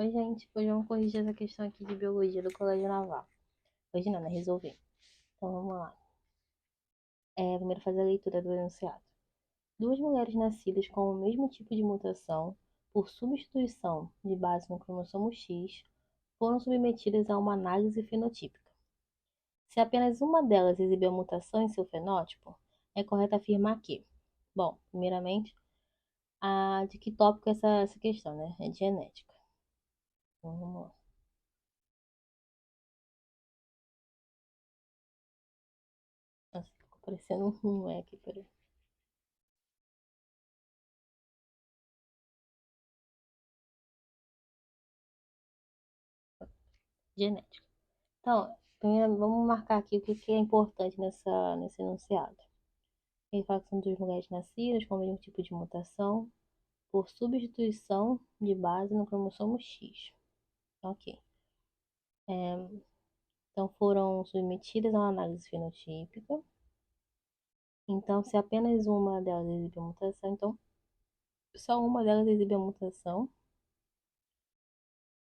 Oi, gente. Hoje vamos corrigir essa questão aqui de biologia do Colégio Naval. Hoje não, né? Resolver. Então vamos lá. Primeiro fazer a leitura do enunciado. Duas mulheres nascidas com o mesmo tipo de mutação, por substituição de base no cromossomo X, foram submetidas a uma análise fenotípica. Se apenas uma delas exibiu a mutação em seu fenótipo, é correto afirmar que, bom, primeiramente, de que tópico é essa questão, né? É de genética. Então, vamos lá. Nossa, ficou parecendo um aqui, peraí. Genética. Então, primeiro vamos marcar aqui o que é importante nesse enunciado. Ele fala que são duas mulheres nascidas com o mesmo tipo de mutação por substituição de base no cromossomo X. Ok. Então, foram submetidas a uma análise fenotípica. Então, se apenas uma delas exibe a mutação, então só uma delas exibe a mutação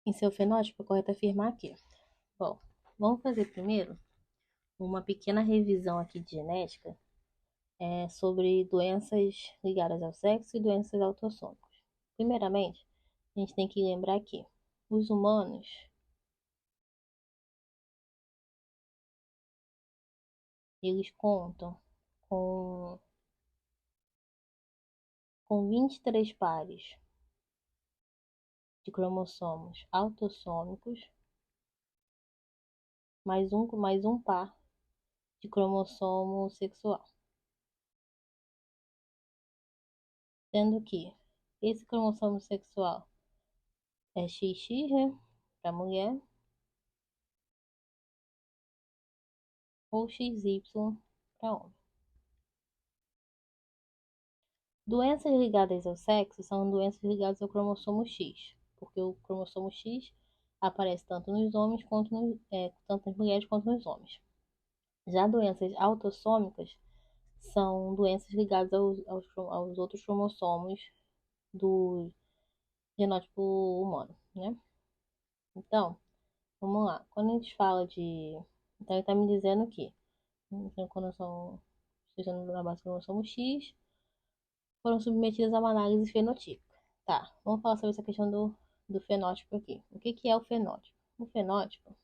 em seu fenótipo, é correto afirmar aqui. Bom, vamos fazer primeiro uma pequena revisão aqui de genética sobre doenças ligadas ao sexo e doenças autossômicas. Primeiramente, a gente tem que lembrar que os humanos, eles contam com, com 23 pares de cromossomos autossômicos, mais um par de cromossomo sexual. Sendo que esse cromossomo sexual é XX, né, para mulher, ou XY para homem. Doenças ligadas ao sexo são doenças ligadas ao cromossomo X, porque o cromossomo X aparece tanto nos homens tanto nas mulheres quanto nos homens. Já doenças autossômicas são doenças ligadas aos outros cromossomos do genótipo humano, né? Então, vamos lá. Quando a gente fala de... Então, ele está me dizendo que quando estejam na base do cromossomo X, foram submetidas a uma análise fenotípica. Tá, vamos falar sobre essa questão do fenótipo aqui. O que é o fenótipo? O fenótipo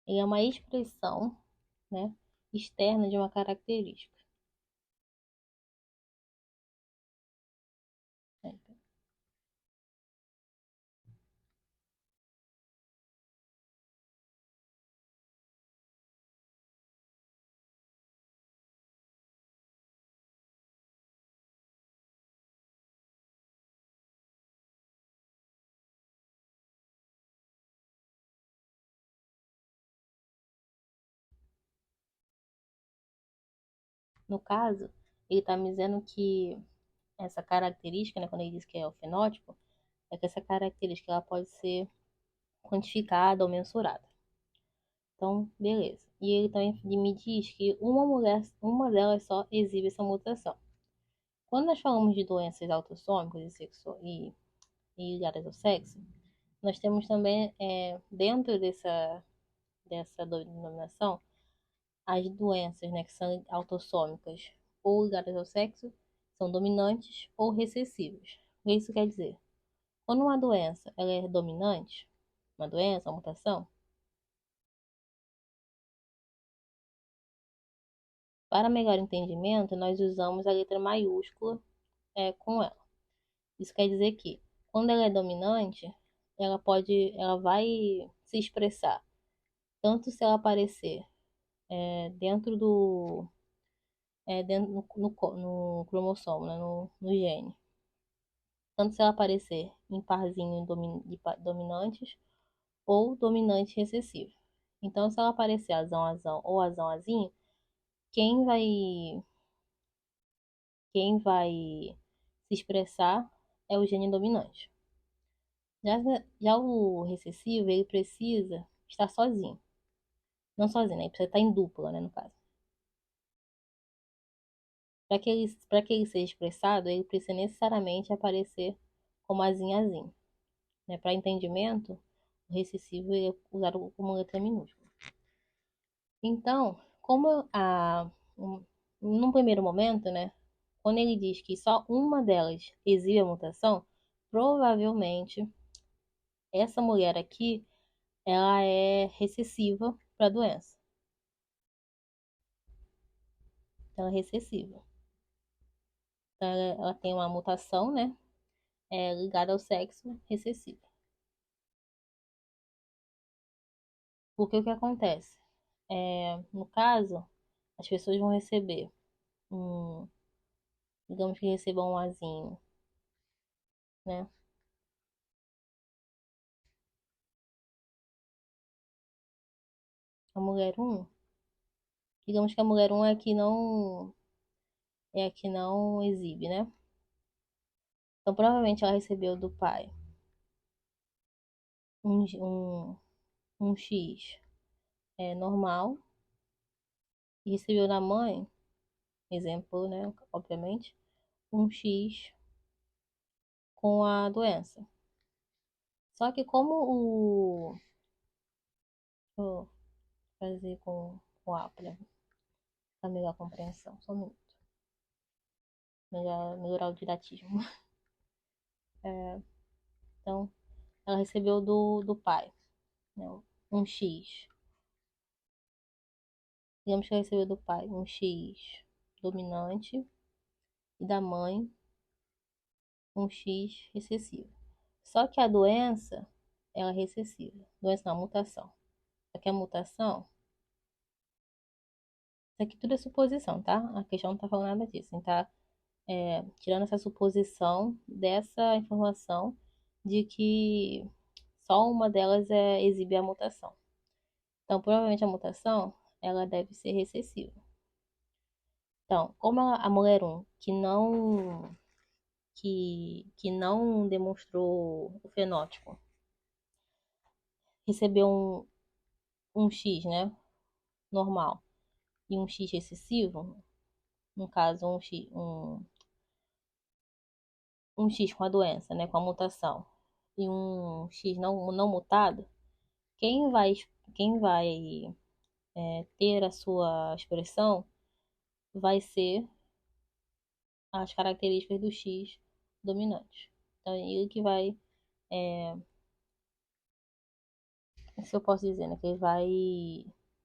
ele é uma expressão, né, externa de uma característica. No caso, ele está me dizendo que essa característica, né, quando ele diz que é o fenótipo, é que essa característica ela pode ser quantificada ou mensurada. Então, beleza. E ele também me diz que uma delas só exibe essa mutação. Quando nós falamos de doenças autossômicas e ligadas ao sexo, nós temos também, dentro dessa denominação, as doenças, né, que são autossômicas ou ligadas ao sexo, são dominantes ou recessivas. O que isso quer dizer? Quando uma doença ela é dominante, uma mutação, para melhor entendimento, nós usamos a letra maiúscula com ela. Isso quer dizer que, quando ela é dominante, ela vai se expressar, tanto se ela aparecer dentro no cromossomo, né, no gene, tanto se ela aparecer em parzinho dominantes ou dominante recessivo. Então, se ela aparecer azão-azão ou azão-azinho, quem vai, quem vai se expressar é o gene dominante. Já o recessivo, ele precisa estar sozinho. Não sozinho, né? Ele precisa estar em dupla, né, no caso. Para que ele seja expressado, ele precisa necessariamente aparecer como azinho. Né? Para entendimento, o recessivo é usado como letra minúscula. Então, num primeiro momento, né, quando ele diz que só uma delas exibe a mutação, provavelmente essa mulher aqui, ela é recessiva para a doença. Ela é recessiva. Então, ela tem uma mutação, né, ligada ao sexo recessivo. Porque o que acontece? No caso, as pessoas vão receber um, digamos que recebam um azinho, né? A mulher um, digamos que a mulher um é a que não exibe, né? Então provavelmente ela recebeu do pai um, um, um X normal e recebeu da mãe, exemplo, né? Obviamente, um X com a doença. Só que como o. Vou fazer com A para ficar melhor a compreensão. Só um minuto. Melhorar o didatismo. Então, ela recebeu do pai, né? Um X. Digamos que ela recebeu do pai um X dominante e da mãe um X recessivo. Só que a doença, ela é recessiva. Doença não, mutação. Só que a mutação, isso aqui tudo é suposição, tá? A questão não tá falando nada disso. Então, tá tirando essa suposição dessa informação de que só uma delas exibe a mutação. Então, provavelmente a mutação, ela deve ser recessiva. Então, como a mulher um que não demonstrou o fenótipo, recebeu um X, né, normal, e um X excessivo, no caso um X com a doença, né, com a mutação, e um X não mutado, quem vai, quem vai ter a sua expressão vai ser as características do X dominante. Então, é ele que vai, se eu posso dizer, né, que ele vai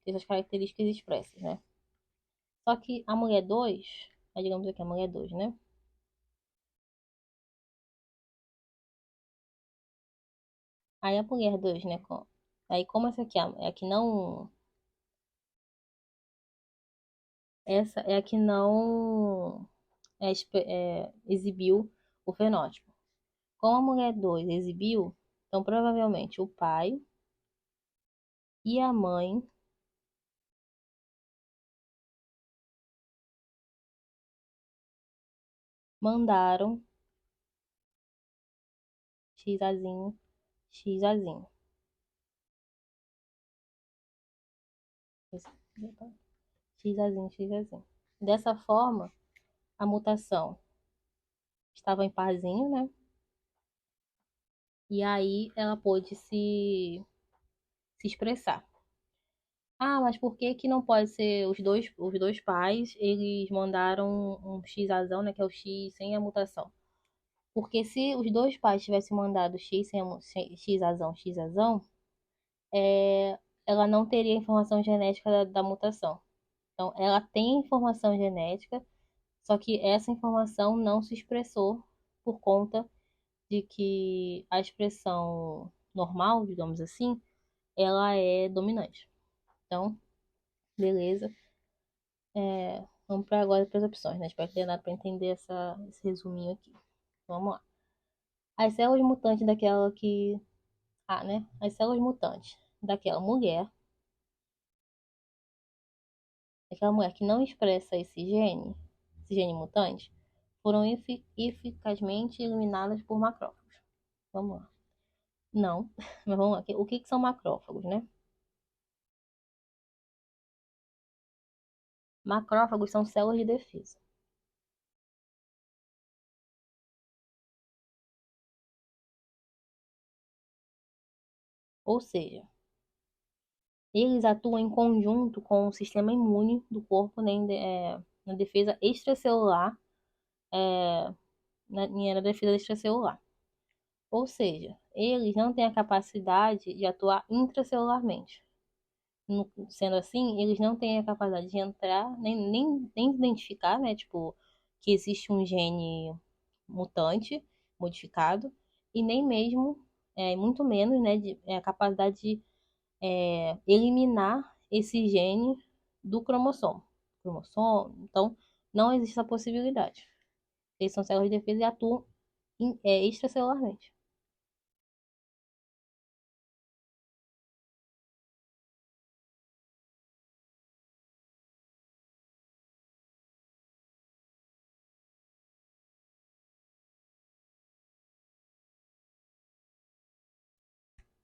ter as características expressas, né? Só que a mulher 2, digamos aqui a mulher 2, né? Aí a mulher 2, né? Aí como essa aqui é a que não. Essa é a que não exibiu o fenótipo. Como a mulher 2 exibiu, então provavelmente o pai e a mãe mandaram XAzinho, XAzinho. XAzinho, XAzinho. Dessa forma, a mutação estava em parzinho, né? E aí ela pôde se expressar. Ah, mas por que que não pode ser os dois pais, eles mandaram um Xazão, né, que é o X sem a mutação. Porque se os dois pais tivessem mandado X sem Xazão, Xazão, ela não teria informação genética da mutação. Então, ela tem informação genética, só que essa informação não se expressou por conta de que a expressão normal, digamos assim, ela é dominante. Então, beleza. Vamos para agora para as opções, né? Espero que tenha dado para entender esse resuminho aqui. Vamos lá. As células mutantes daquela que. Ah, né? As células mutantes daquela mulher que não expressa esse gene mutante, foram eficazmente eliminadas por macrófagos. Vamos lá. Não, mas vamos lá. O que são macrófagos, né? Macrófagos são células de defesa. Ou seja, eles atuam em conjunto com o sistema imune do corpo, né, na defesa extracelular, na defesa extracelular. Ou seja, eles não têm a capacidade de atuar intracelularmente. Sendo assim, eles não têm a capacidade de entrar, nem identificar, né, tipo, que existe um gene mutante, modificado, e nem mesmo, muito menos, né, a capacidade de eliminar esse gene do cromossomo. Então, não existe essa possibilidade. Eles são células de defesa e atuam extracelularmente.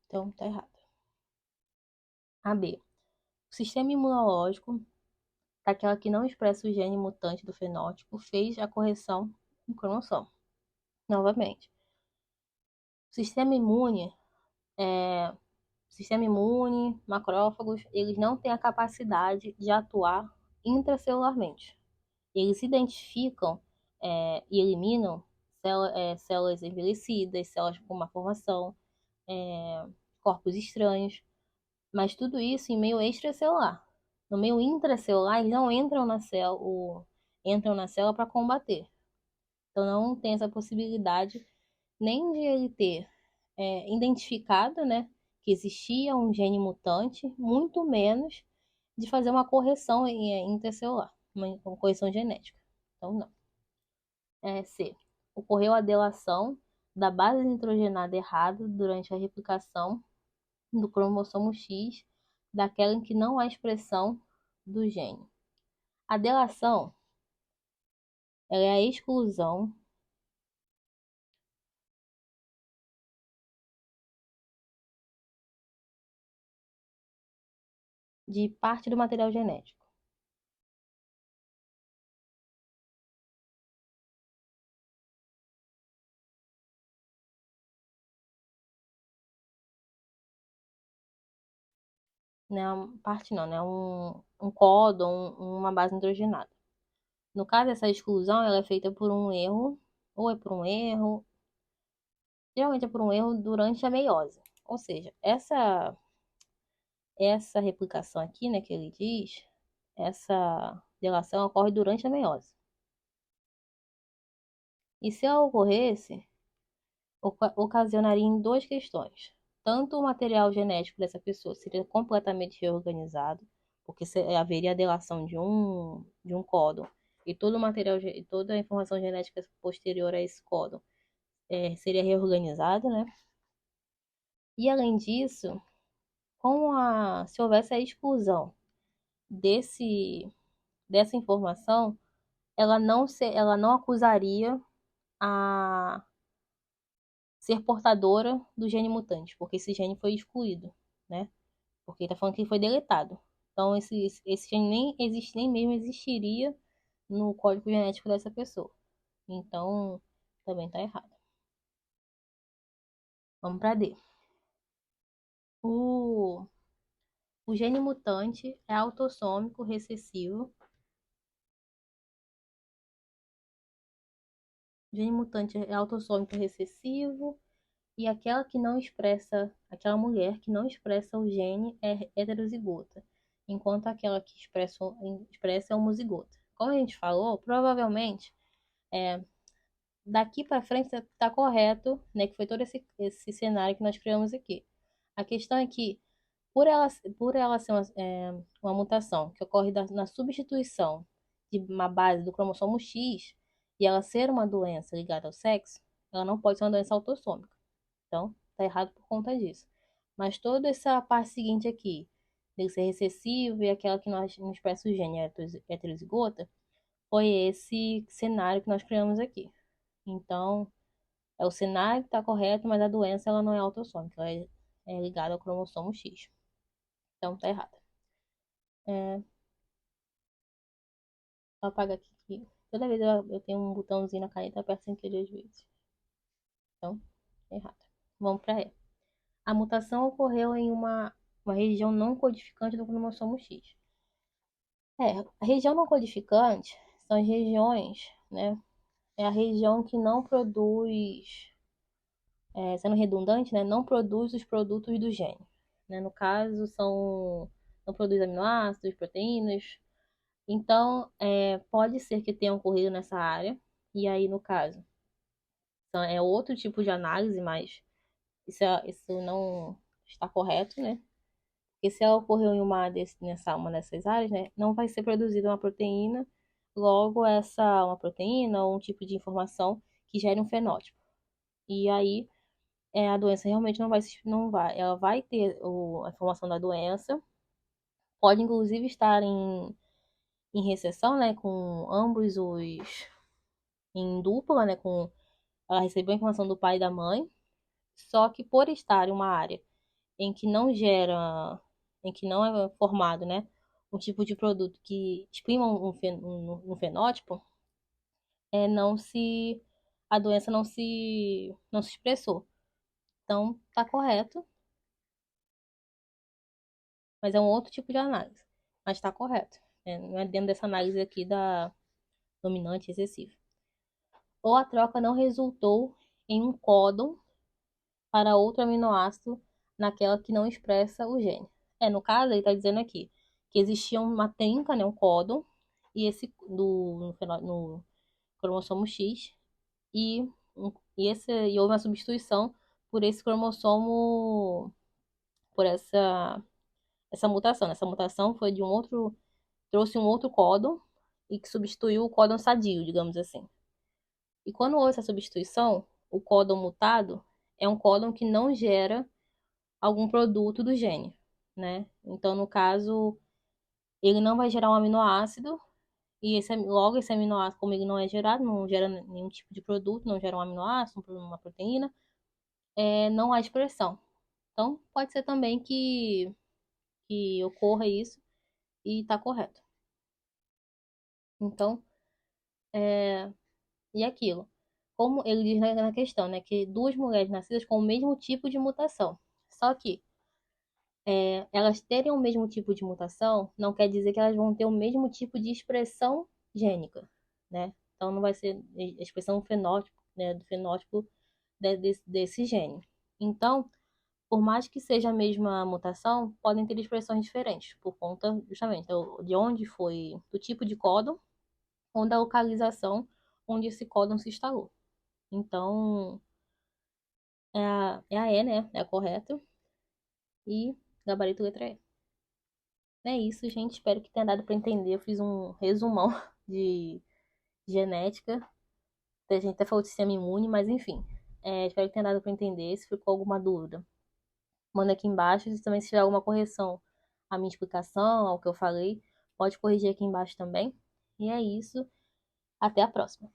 Então, tá errado. A B. O sistema imunológico daquela que não expressa o gene mutante do fenótipo fez a correção do cromossomo. Novamente, o é, sistema imune, macrófagos, eles não têm a capacidade de atuar intracelularmente. Eles identificam e eliminam células envelhecidas, células com má formação, corpos estranhos, mas tudo isso em meio extracelular. No meio intracelular, eles não entram na célula para combater. Então não tem essa possibilidade nem de ele ter identificado, né, que existia um gene mutante, muito menos de fazer uma correção intracelular, uma correção genética. Então não. C. Ocorreu a delação da base nitrogenada errada durante a replicação do cromossomo X daquela em que não há expressão do gene. A delação ela é a exclusão de parte do material genético. Não é uma parte não, né? Um códon, uma base nitrogenada. No caso, essa exclusão ela é feita por um erro, ou é por um erro, geralmente é por um erro durante a meiose. Ou seja, essa replicação aqui, né, que ele diz, essa delação ocorre durante a meiose. E se ela ocorresse, ocasionaria em duas questões. Tanto o material genético dessa pessoa seria completamente reorganizado, porque haveria a delação de um códon, e todo o material, toda a informação genética posterior a esse códon seria reorganizada, né? E além disso, se houvesse a exclusão desse, dessa informação, ela não acusaria a ser portadora do gene mutante, porque esse gene foi excluído, né? Porque está falando que ele foi deletado. Então, esse gene nem existe, nem mesmo existiria no código genético dessa pessoa. Então, também está errado. Vamos para D. O, o gene mutante é autossômico recessivo. O gene mutante é autossômico recessivo e aquela mulher que não expressa o gene é heterozigota, enquanto aquela que expressa é homozigota. Como a gente falou, provavelmente daqui para frente está correto, né, que foi todo esse cenário que nós criamos aqui. A questão é que, por ela ser uma mutação que ocorre na substituição de uma base do cromossomo X e ela ser uma doença ligada ao sexo, ela não pode ser uma doença autossômica. Então, tá errado por conta disso. Mas toda essa parte seguinte aqui, dele ser recessivo e aquela que nós não expressa o gene heterozigota, foi esse cenário que nós criamos aqui. Então, é o cenário que está correto, mas a doença ela não é autossômica, ela é ligada ao cromossomo X. Então, tá errado. Vou apagar aqui que toda vez eu tenho um botãozinho na caneta, eu aperto sem querer às vezes. Então, tá errado. Vamos para E. A mutação ocorreu em uma região não codificante do cromossomo X. A região não codificante são as regiões, né? É a região que não produz, sendo redundante, né? Não produz os produtos do gene. Né? No caso, não produz aminoácidos, proteínas. Então, pode ser que tenha ocorrido nessa área. E aí, no caso, então, é outro tipo de análise, mas isso não está correto, né? Porque se ela ocorreu em uma dessas áreas, né, não vai ser produzida uma proteína, logo uma proteína ou um tipo de informação que gere um fenótipo. E aí a doença realmente não vai, ela vai ter a informação da doença, pode inclusive estar em recessão, né, com ambos em dupla, né, com ela recebeu a informação do pai e da mãe, só que por estar em uma área em que não gera, em que não é formado, né, um tipo de produto que exprima um fenótipo, não se, a doença não se expressou. Então, tá correto, mas é um outro tipo de análise. Mas tá correto. Não é dentro dessa análise aqui da dominante excessiva. Ou a troca não resultou em um códon para outro aminoácido naquela que não expressa o gene. No caso, ele está dizendo aqui que existia uma trinca, né, um códon, e no cromossomo X, e, e houve uma substituição por esse cromossomo, por essa mutação. Essa mutação foi trouxe um outro códon e que substituiu o códon sadio, digamos assim. E quando houve essa substituição, o códon mutado é um códon que não gera algum produto do gene, né? Então, no caso, ele não vai gerar um aminoácido, e logo esse aminoácido, como ele não é gerado, não gera nenhum tipo de produto, não gera um aminoácido, uma proteína, não há expressão. Então, pode ser também que ocorra isso e está correto. Então, e aquilo. Como ele diz na questão, né, que duas mulheres nascidas com o mesmo tipo de mutação. Só que elas terem o mesmo tipo de mutação não quer dizer que elas vão ter o mesmo tipo de expressão gênica, né? Então não vai ser a expressão fenótipo, né, do fenótipo desse gene. Então, por mais que seja a mesma mutação, podem ter expressões diferentes, por conta justamente de onde foi, do tipo de códon, ou da localização onde esse códon se instalou. Então, é a E, né? É a correta. E gabarito letra E. É isso, gente. Espero que tenha dado para entender. Eu fiz um resumão de genética. A gente até falou de sistema imune, mas enfim. Espero que tenha dado para entender. Se ficou alguma dúvida, manda aqui embaixo. E também se tiver alguma correção à minha explicação, ao que eu falei, pode corrigir aqui embaixo também. E é isso. Até a próxima.